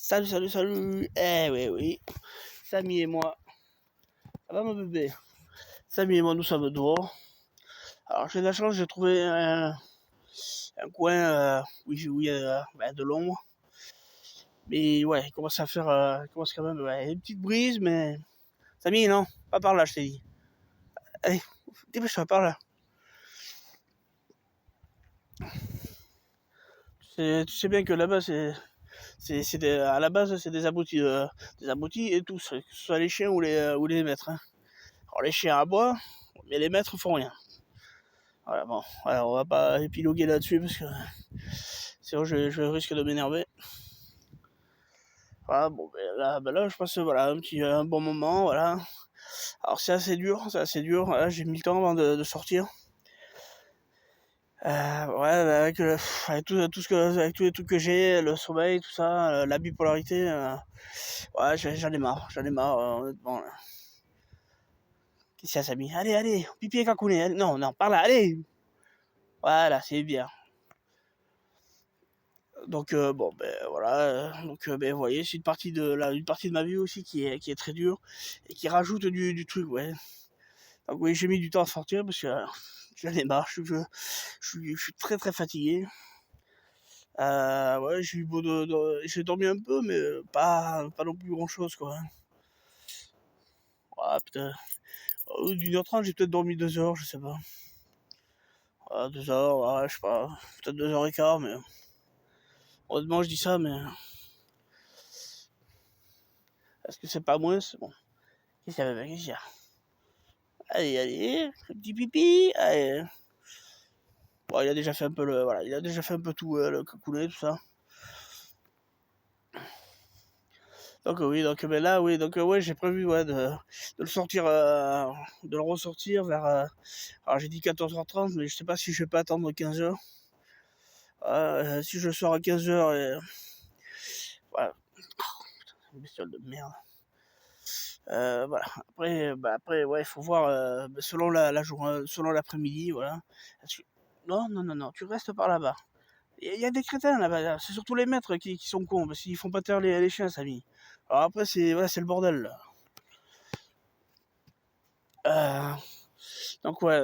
Salut, salut, salut. Eh oui, oui. Samy et moi. Ça va mon bébé? Samy et moi, nous sommes dehors. Alors j'ai de la chance, j'ai trouvé un coin où il y a de l'ombre. Mais ouais, il commence à faire il commence quand même une petite brise, mais. Samy, non, pas par là, je t'ai dit. Allez, dépêche-toi, par là. Tu sais bien que là-bas, à la base, c'est des abrutis et tous, que ce soit les chiens ou les maîtres. Hein. Alors les chiens aboient, mais les maîtres font rien. Voilà, bon, alors on va pas épiloguer là-dessus parce que sinon je risque de m'énerver. Voilà, bon, ben là, je passe voilà, un bon moment, voilà. Alors c'est assez dur. Voilà, j'ai mis le temps avant de sortir. Ouais, avec avec tous les trucs que j'ai, le sommeil, tout ça, la bipolarité, ouais, j'en ai marre, honnêtement. Là. Qu'est-ce que ça, Samy? Allez, allez, pipi et cacounet, allez. Non, non, par là, allez. Voilà, c'est bien. Donc bon ben voilà, ben vous voyez, c'est une partie de ma vie aussi qui est très dure et qui rajoute du truc, ouais. Donc oui, j'ai mis du temps à sortir parce que j'en ai marre, je suis très très fatigué. Ouais, j'ai dormi un peu, mais pas non plus grand chose quoi. Ouais, peut-être d'1h30, j'ai peut-être dormi 2 heures, je sais pas. Ouais, 2 heures, ouais, je sais pas, peut-être 2h15, mais honnêtement je dis ça, mais est-ce que c'est pas moins? C'est bon. Qu'est-ce qu'il y a? Allez, allez, petit pipi, allez. Bon, il a déjà fait un peu il a déjà fait un peu tout, le cacounet, tout ça. Donc oui, donc ben là, oui, donc ouais, j'ai prévu ouais, de le sortir, de le ressortir vers. Alors j'ai dit 14h30, mais je sais pas si je vais pas attendre 15h. Si je sors à 15h, voilà. Oh, putain, une bestiole de merde. Voilà. Après, ouais, il faut voir selon la journée, selon l'après-midi, voilà. Non, non, non, non, tu restes par là-bas. Il y a des crétins là-bas, là. C'est surtout les maîtres qui sont cons, parce qu'ils font pas taire les chiens, Samy. Alors après, c'est le bordel, là. Euh, donc ouais,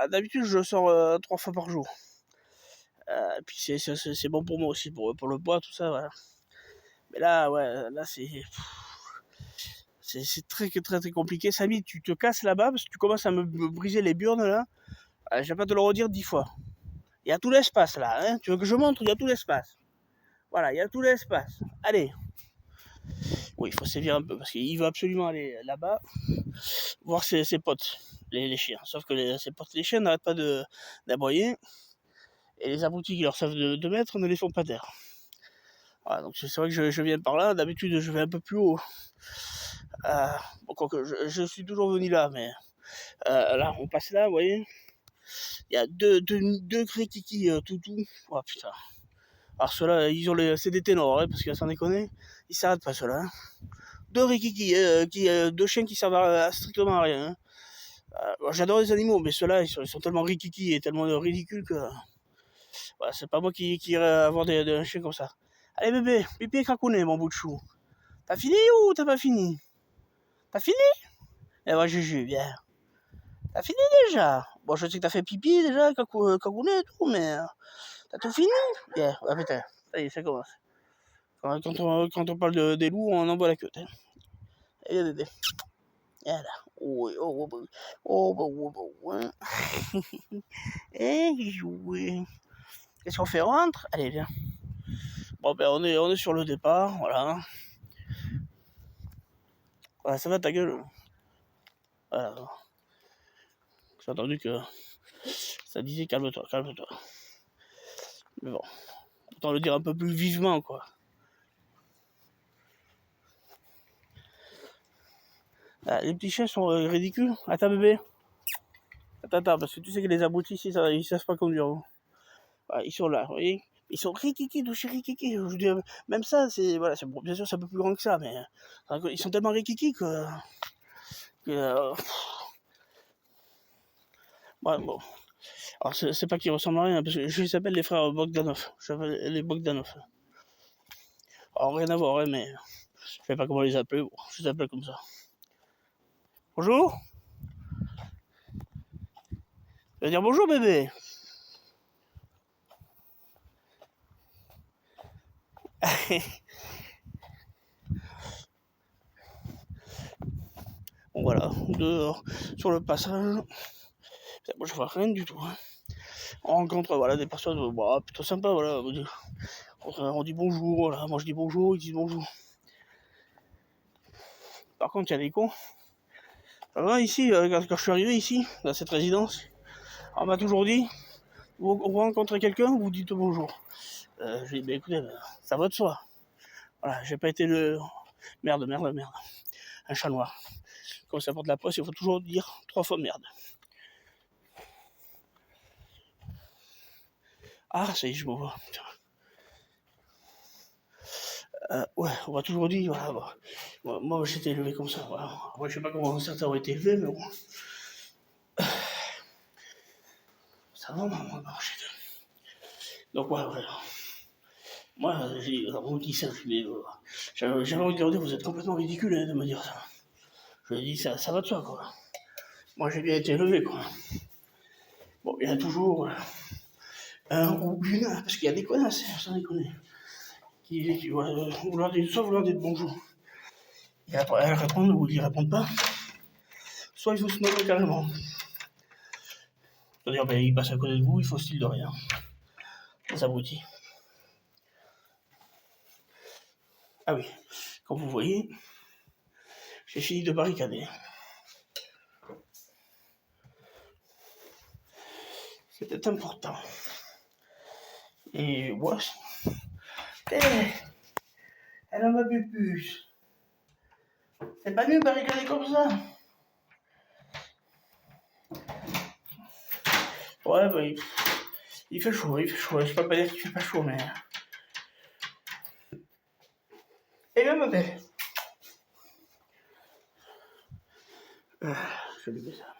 d'habitude, je sors 3 fois par jour. Puis c'est bon pour moi aussi, pour le poids, tout ça, voilà. Mais là, ouais, là, c'est très, très, très compliqué. Samy, tu te casses là-bas, parce que tu commences à me briser les burnes, là. Je vais pas te le redire 10 fois. Il y a tout l'espace, là, hein. Tu veux que je montre? Il y a tout l'espace. Voilà, il y a tout l'espace. Allez. Oui, il faut sévir un peu parce qu'il veut absolument aller là-bas voir ses potes, les chiens. Sauf que ses potes, les chiens n'arrêtent pas d'aboyer et les abrutis qui leur servent de maître ne les font pas taire. Voilà, donc c'est vrai que je viens par là. D'habitude, je vais un peu plus haut. Bon, quoique, je suis toujours venu là, mais là, on passe là, vous voyez. Il y a deux crikiki toutou. Oh putain. Alors ceux-là, c'est des ténors, hein, parce que sans déconner, ils s'arrêtent pas ceux-là. Hein. Deux rikiki, deux chiens qui servent à strictement à rien. Hein. J'adore les animaux, mais ceux-là, ils sont tellement rikiki et tellement ridicules que voilà, c'est pas moi qui irais avoir un chien comme ça. Allez bébé, pipi et cracounet, mon bout de chou. T'as fini ou t'as pas fini? T'as fini? Eh ben Juju, viens. T'as fini déjà? Bon, je sais que t'as fait pipi déjà, cracounet et tout, mais t'as tout fini? Viens, ah putain, ça y est, ça commence. Quand on parle des loups, on envoie la queue. Hein. Allez bébé. Voilà. Oh, oh, oh, oh, oh, oh, oh. Eh, jouer. Qu'est-ce qu'on fait? On rentre? Allez, viens. Bon, ben, on est sur le départ, voilà. Voilà, ça va ta gueule. Voilà. J'ai entendu que ça disait calme-toi, calme-toi. Mais bon, autant le dire un peu plus vivement, quoi. Ah, les petits chiens sont ridicules. Attends, bébé. Attends, parce que tu sais que les abrutis ici, ils savent pas conduire. Voilà, ils sont là, vous voyez. Ils sont rikiki, douche rikiki. Je veux dire, même ça, bon, bien sûr, c'est un peu plus grand que ça, mais ils sont tellement rikiki que ouais, bon. Alors, c'est pas qu'ils ressemblent à rien, parce que je les appelle les frères Bogdanov. J'appelle les Bogdanov. Alors, rien à voir, hein, mais je sais pas comment les appeler, bon, je les appelle comme ça. Bonjour. Tu vas dire bonjour, bébé. Bon, voilà, dehors, sur le passage. Moi, je vois rien du tout. Hein. On rencontre voilà, des personnes plutôt sympas. Voilà. On dit bonjour. Voilà. Moi, je dis bonjour, ils disent bonjour. Par contre, il y a des cons. Alors, ici, quand je suis arrivé ici, dans cette résidence, on m'a toujours dit vous rencontrez quelqu'un, vous dites bonjour. J'ai dit écoutez, ça va de soi. Voilà, j'ai pas été le. Merde. Un chat noir. Comme ça porte la poste, il faut toujours dire 3 fois merde. Ah, ça y est, je me vois. Ouais, on m'a toujours dit, voilà, moi j'étais élevé comme ça, voilà. Moi je sais pas comment certains ont été élevés, mais bon. Ça va, maman, donc ouais, voilà. Moi, on me dit ça, j'avais envie de leur dire, vous êtes complètement ridicule hein, de me dire ça. Je lui ai dit, ça va de soi, quoi. Moi j'ai bien été élevé, quoi. Bon, il y a toujours un ou une, parce qu'il y a des connasses, sans déconner. Qui vouloir dire bonjour. Et après, elles répondent ou ils répondent pas. Soit il faut se nommer carrément. C'est-à-dire, il passe à côté de vous, il faut style de rien. Les abrutis. Ah oui, comme vous voyez, j'ai fini de barricader. C'était important. Et ouais. Elle a ma pupuche. C'est pas mieux de barricader comme ça. Ouais, bah, il fait chaud. Je peux pas dire qu'il fait pas chaud, mais. Et là, ma belle. Je vais ça.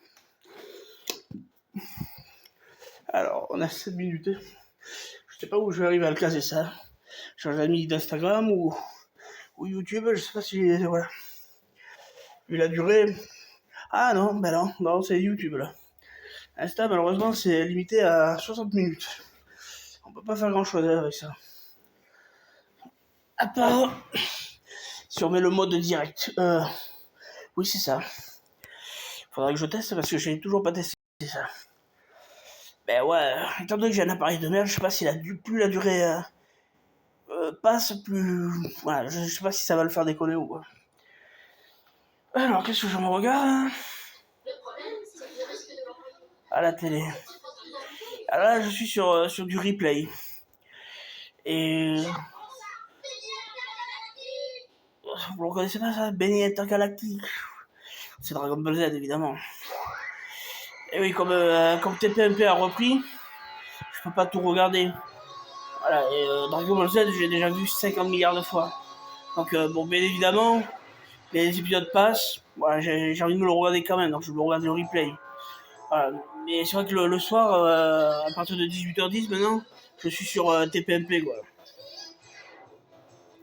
Alors, on a 7 minutes. Je sais pas où je vais arriver à le caser ça. Sur les amis d'Instagram ou YouTube, je sais pas si. Voilà. Vu la durée. Ah non, non, c'est YouTube là. Insta, malheureusement, c'est limité à 60 minutes. On peut pas faire grand chose avec ça. À part si on met le mode direct. Oui, c'est ça. Faudrait que je teste parce que j'ai toujours pas testé ça. Ben ouais, étant donné que j'ai un appareil de merde, je sais pas si plus la durée passe, plus. Voilà, je sais pas si ça va le faire décoller ou quoi. Alors, qu'est-ce que je me regarde à la télé. Alors là, je suis sur du replay. Et. Vous ne reconnaissez pas ça? Benny Intergalactique. C'est Dragon Ball Z, évidemment. Et oui, comme TPMP a repris, je peux pas tout regarder. Voilà, et Dragon Ball Z, j'ai déjà vu 50 milliards de fois. Donc, bon, bien évidemment, les épisodes passent. Voilà, j'ai envie de me le regarder quand même, donc je vais le regarder en replay. Voilà. Mais c'est vrai que le soir, à partir de 18h10 maintenant, je suis sur TPMP, quoi.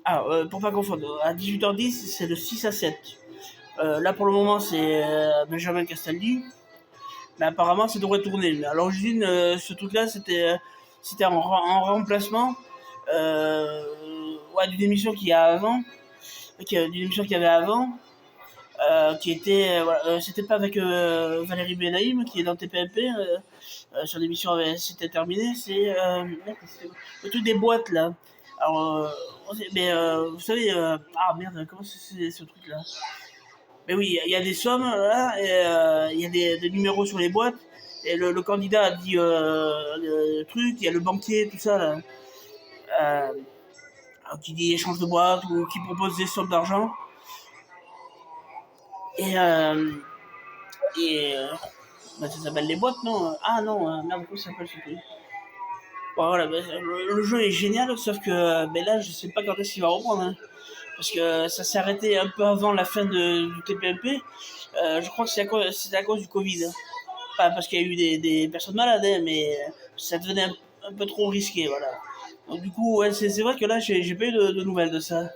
Alors, pour pas confondre, à 18h10, c'est de 6 à 7. Là, pour le moment, c'est Benjamin Castaldi. Mais apparemment, ça devrait tourner. Mais à l'origine, ce truc-là, c'était en remplacement d'une émission qu'il y a avant. D'une émission qu'il y avait avant. Qui était... c'était pas avec Valérie Benaïm, qui est dans TPMP. Sur l'émission, c'était terminé. C'est le truc des boîtes, là. Alors, vous savez... ah merde, comment c'est ce truc-là? Mais oui, il y a des sommes, là, et il y a des numéros sur les boîtes, et le candidat a dit le truc, il y a le banquier, tout ça, là, qui dit échange de boîte, ou qui propose des sommes d'argent. Et bah, ça s'appelle les boîtes, non? Ah non, merde, comment ça s'appelle ce truc? Bon, voilà, bah, le jeu est génial, sauf que là, je sais pas quand est-ce qu'il va reprendre, hein. Parce que ça s'est arrêté un peu avant la fin du TPMP. Je crois que c'était à cause du Covid. Pas parce qu'il y a eu des personnes malades, hein, mais ça devenait un peu trop risqué, voilà. Donc, du coup, ouais, c'est vrai que là, j'ai pas eu de nouvelles de ça.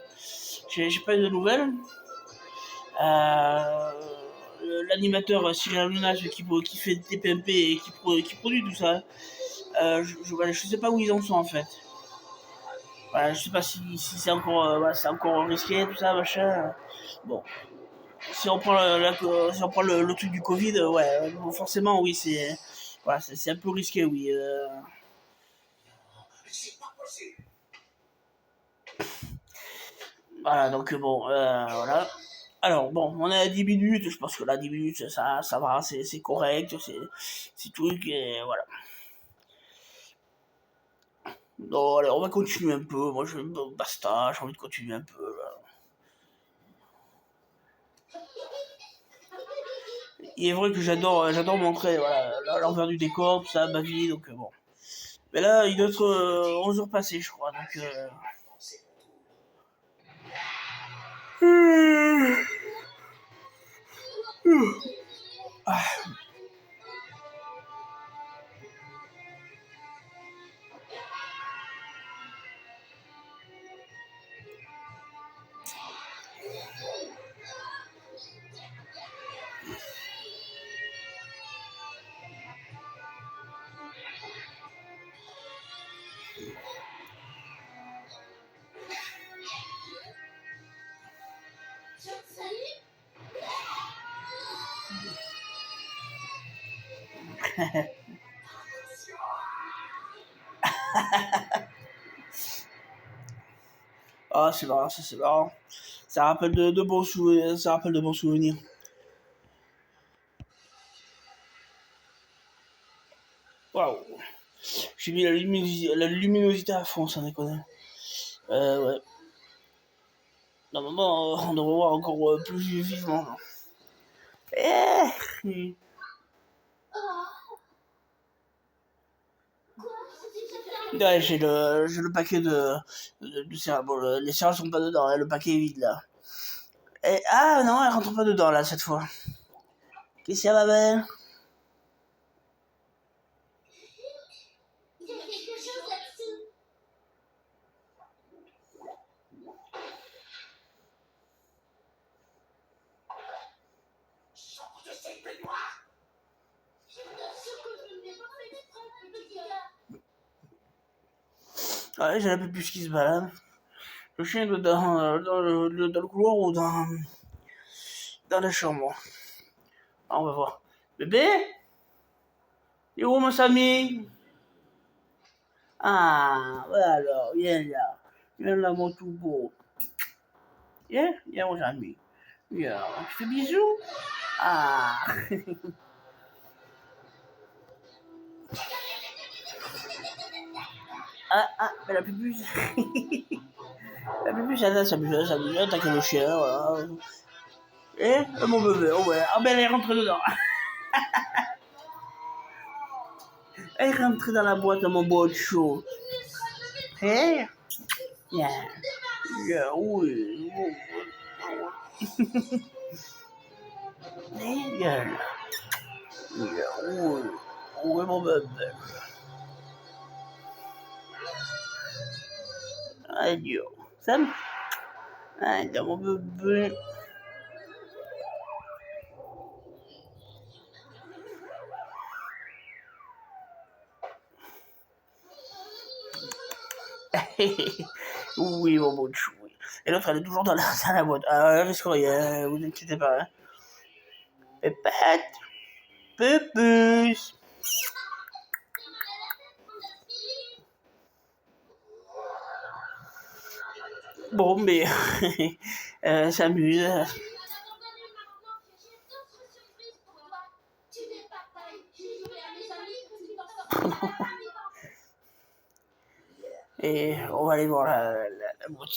J'ai pas eu de nouvelles. Euh, L'animateur Cyril Hanouna, qui fait TPMP et qui produit tout ça, voilà, je sais pas où ils en sont en fait. Voilà, je sais pas si c'est encore, voilà, c'est encore risqué, tout ça, machin. Bon, si on prend, si on prend le truc du Covid, ouais, bon, forcément, oui, c'est voilà, c'est un peu risqué, oui. Voilà, donc bon, voilà. Alors, bon, on est à 10 minutes, je pense que là, 10 minutes, ça va, c'est correct, c'est truc, et voilà. Non, allez, on va continuer un peu. Moi, basta, j'ai envie de continuer un peu. Là. Il est vrai que j'adore montrer voilà, l'envers du décor, tout ça, ma vie, donc bon. Mais là, il doit être 11 heures passées, je crois, donc. Ah, ah, c'est marrant, ça, c'est marrant. Ça rappelle de bons souvenirs. Ça rappelle de bons souvenirs. Waouh. J'ai mis la luminosité à fond, ça déconne. Ouais. Normalement, on devrait voir encore plus vivement. Eh. Ouais, j'ai le paquet de céréales. Bon, les céréales sont pas dedans, hein, le paquet est vide là. Ah non, elle rentre pas dedans là cette fois. Qu'est-ce qu'il y a, ma belle? Ouais, j'ai un peu plus qui se balade. Le chien est dans le couloir ou dans la chambre. Ah, on va voir. Bébé? Et où mon Samy? Ah, voilà alors, viens là. Viens là, mon tout beau. Viens mon Samy. Viens, tu fais bisous? Ah. Mais la pupus. La pupus, ça s'amuse, attaquer le chien, voilà. Mon bébé, oh ouais. Ah ben elle est rentrée dedans. Elle est rentrée dans la boîte à mon beau chaud. Viens. Viens, oui. Viens là. Viens, oui. Oui, mon bébé. Adieu. Sam? Adieu, mon bébé. Oui, mon beau chou. Et l'autre, elle est toujours dans la boîte. Ah, risque rien, vous inquiétez pas. Hein. Pépette. Pépus. Bon, mais s'amuse. Et on va aller voir la boîte.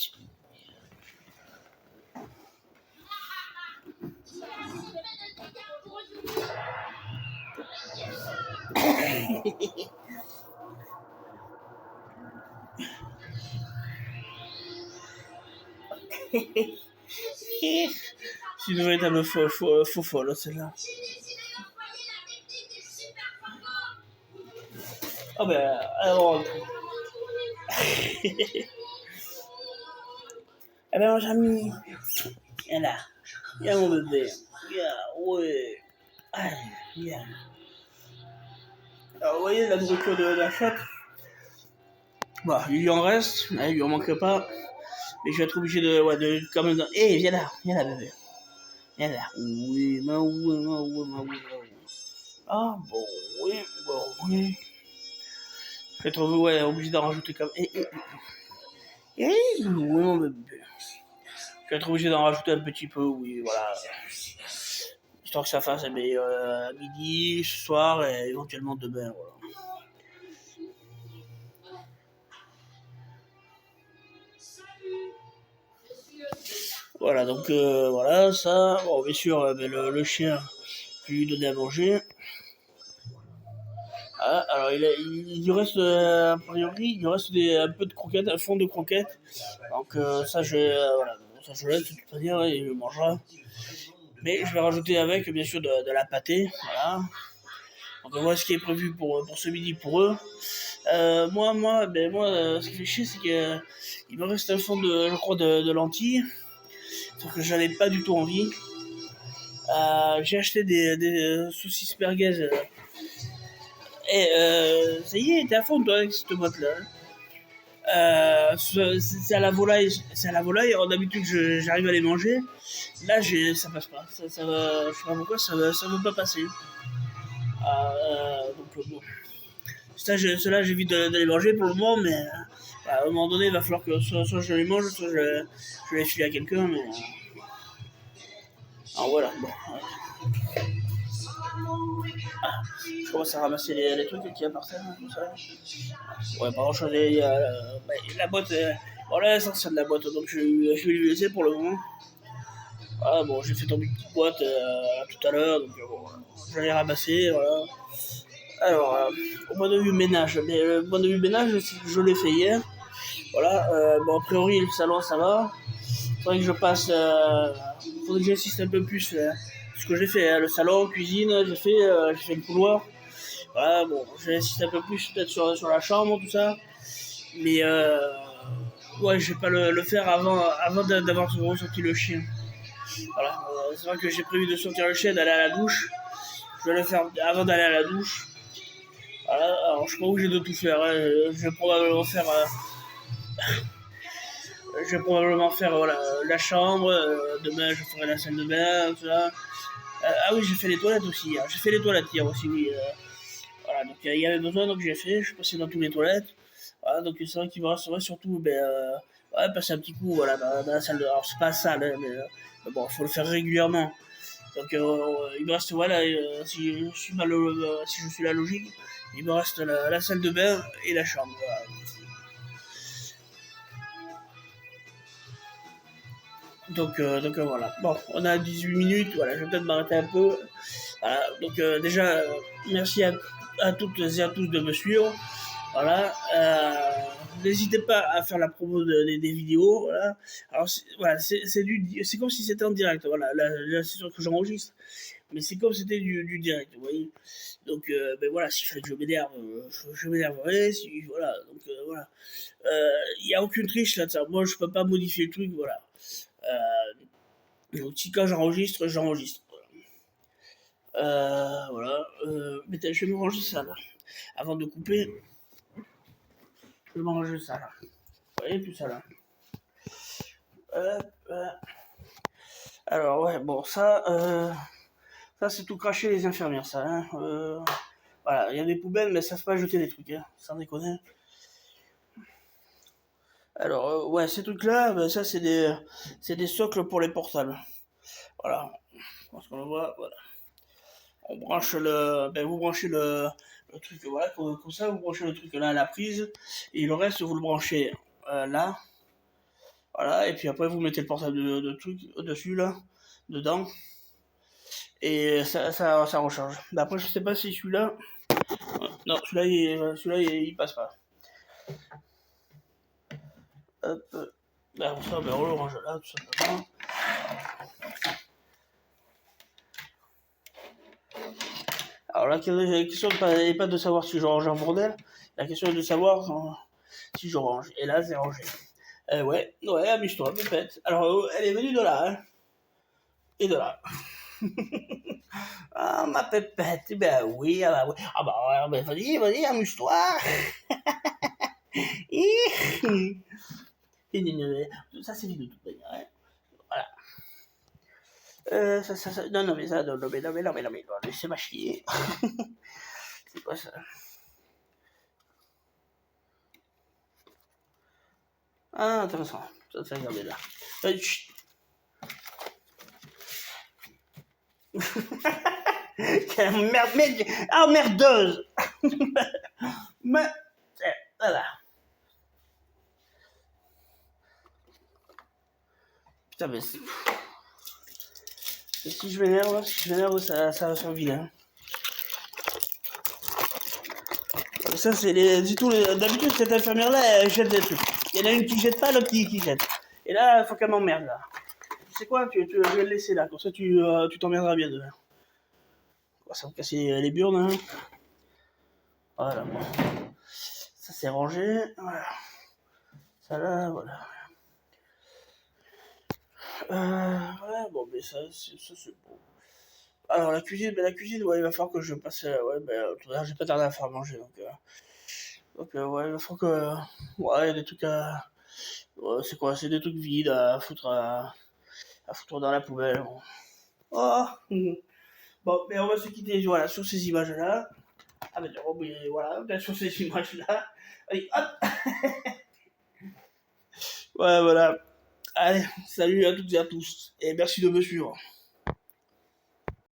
C'est une véritable faux folle, celle-là. Ah ben, alors... Eh ben, mon ami, viens là. Viens, mon bébé. Viens, ouais. Allez, viens. Alors, vous voyez la nourriture de la chatte. Bon, il lui en reste, il lui en manque pas. Mais je vais être obligé de quand même. Viens là, bébé. Viens là. Oui, oui. Ah, bon, oui. Je vais être obligé d'en rajouter quand même. Oui, mon bébé. Je vais être obligé d'en rajouter un petit peu, oui, voilà. Histoire que ça fasse midi, ce soir et éventuellement demain, voilà. Voilà, donc voilà, ça. Bon, bien sûr, le chien, je vais lui donner à manger. Ah, alors, il lui reste, a priori, il lui reste un peu de croquettes, un fond de croquettes. Donc, ça, voilà, ça, je laisse de toute manière, il le mangera. Mais je vais rajouter avec, bien sûr, de la pâtée, voilà. Donc, voilà ce qui est prévu pour ce midi pour eux. Moi, ce qui fait chier, c'est qu'il me reste un fond je crois, de lentilles. Sauf que j'en ai pas du tout envie. J'ai acheté des saucisses merguez. Ça y est, t'es à fond, toi, avec cette boîte-là. C'est à la volaille. C'est à la volaille. Alors, d'habitude, j'arrive à les manger. Là, ça passe pas. Je sais pas pourquoi, ça veut pas passer. Donc, bon. Ceux-là, j'évite de les manger pour le moment, mais à un moment donné, il va falloir que soit je les mange, soit je les file à quelqu'un, mais. Alors voilà, bon. Je commence à ramasser les trucs qu'il y a par terre, comme ça. Ouais, pas grand chose, il y a la boîte, voilà l'essentiel de la boîte, donc je vais lui laisser pour le moment. Voilà, bon, j'ai fait tomber une petite boîte tout à l'heure, donc bon, je l'ai ramassé, voilà. Alors, au point de vue ménage, le point de vue ménage, je l'ai fait hier. Voilà, bon, a priori, le salon, ça va. Faudrait que je passe, faudrait que j'insiste un peu plus ce que j'ai fait, hein, le salon, cuisine, j'ai fait le couloir. Voilà, bon, j'insiste un peu plus peut-être sur la chambre, tout ça. Mais ouais, je vais pas le faire avant d'avoir sorti le chien. Voilà, c'est vrai que j'ai prévu de sortir le chien, d'aller à la douche. Je vais le faire avant d'aller à la douche. Voilà, alors je suis pas obligé de tout faire. Hein. Je vais probablement faire voilà, la chambre. Demain, je ferai la salle de bain, tout ça. Ah oui, j'ai fait les toilettes aussi. Hein. J'ai fait les toilettes hier aussi, oui. Voilà, donc il y avait besoin, donc j'ai fait. Je suis passé dans toutes les toilettes. Voilà, donc c'est vrai qu'il me resterait surtout ouais, passer un petit coup voilà, dans la salle de. Alors, c'est pas sale, hein, mais bon, il faut le faire régulièrement. Donc il me reste, voilà, si je suis la logique, il me reste la salle de bain et la chambre. Voilà. Donc voilà. Bon, on a 18 minutes, voilà, je vais peut-être m'arrêter un peu. Voilà, donc déjà, merci à toutes et à tous de me suivre. Voilà. N'hésitez pas à faire la promo des vidéos. Voilà. Alors voilà, c'est comme si c'était en direct. Voilà, là c'est sûr que j'enregistre, mais c'est comme si c'était du direct. Vous voyez. Donc ben voilà, s'il fallait que je m'énerve, je m'énerverai. Voilà. Donc voilà. Il n'y a aucune triche là. Moi, je peux pas modifier le truc. Voilà. Donc si quand j'enregistre, j'enregistre. Voilà. Mais je vais me ranger ça là. Avant de couper, je vais me ranger ça là. Vous voyez tout ça là. Alors ouais, bon ça c'est tout craché les infirmières ça. Hein. Voilà, il y a des poubelles mais ça se pas jeter des trucs, hein, sans déconner. Alors ouais, ces trucs là, ben, ça c'est des socles pour les portables. Voilà, parce qu'on le voit, voilà. On branche vous branchez le truc, voilà, comme ça, vous branchez le truc là à la prise, et le reste vous le branchez là, voilà, et puis après vous mettez le portable de truc dessus là, dedans, et ça recharge. Mais après je sais pas si celui-là, non, celui-là il passe pas. Hop, là, ça, on le range là, tout simplement. Alors la question n'est pas de savoir si je range un bordel, la question est de savoir si je range. Et là, c'est rangé. Ouais, amuse-toi, pépette. Alors, elle est venue de là, hein. Et de là. Ah, ma pépette, ben oui, ah bah oui. Ah bah ouais, ben vas-y, amuse-toi. Ça, c'est vite de toute manière, hein. Voilà. Non, mais ça, non, laissez-moi chier. C'est quoi ça? Ah, intéressant. Ça, regardez là. Chut. Quelle merde, merdeuse. Mais, voilà. Putain, mais si je m'énerve, ça va faire vilain. Ça, c'est d'habitude, cette infirmière-là, elle jette des trucs. Il y en a une qui jette pas, l'autre qui jette. Et là, il faut qu'elle m'emmerde, là. Tu sais quoi, je vais le laisser là, comme ça tu t'emmerderas bien demain. Ça va me casser les burnes, hein. Voilà, bon. Ça, c'est rangé. Voilà. Ça, là, voilà. Ouais, bon, mais ça c'est bon. Alors, la cuisine, ouais, il va falloir que je passe. Ouais, j'ai pas tardé à faire manger, donc ouais, il va falloir que. Ouais, il y a des trucs à. Ouais, c'est quoi? C'est des trucs vides à foutre dans la poubelle. Bon. Oh. Bon, mais on va se quitter, voilà, sur ces images-là. Ah, ben, voilà, sur ces images-là. Allez, hop. Ouais, voilà. Allez, salut à toutes et à tous. Et merci de me suivre.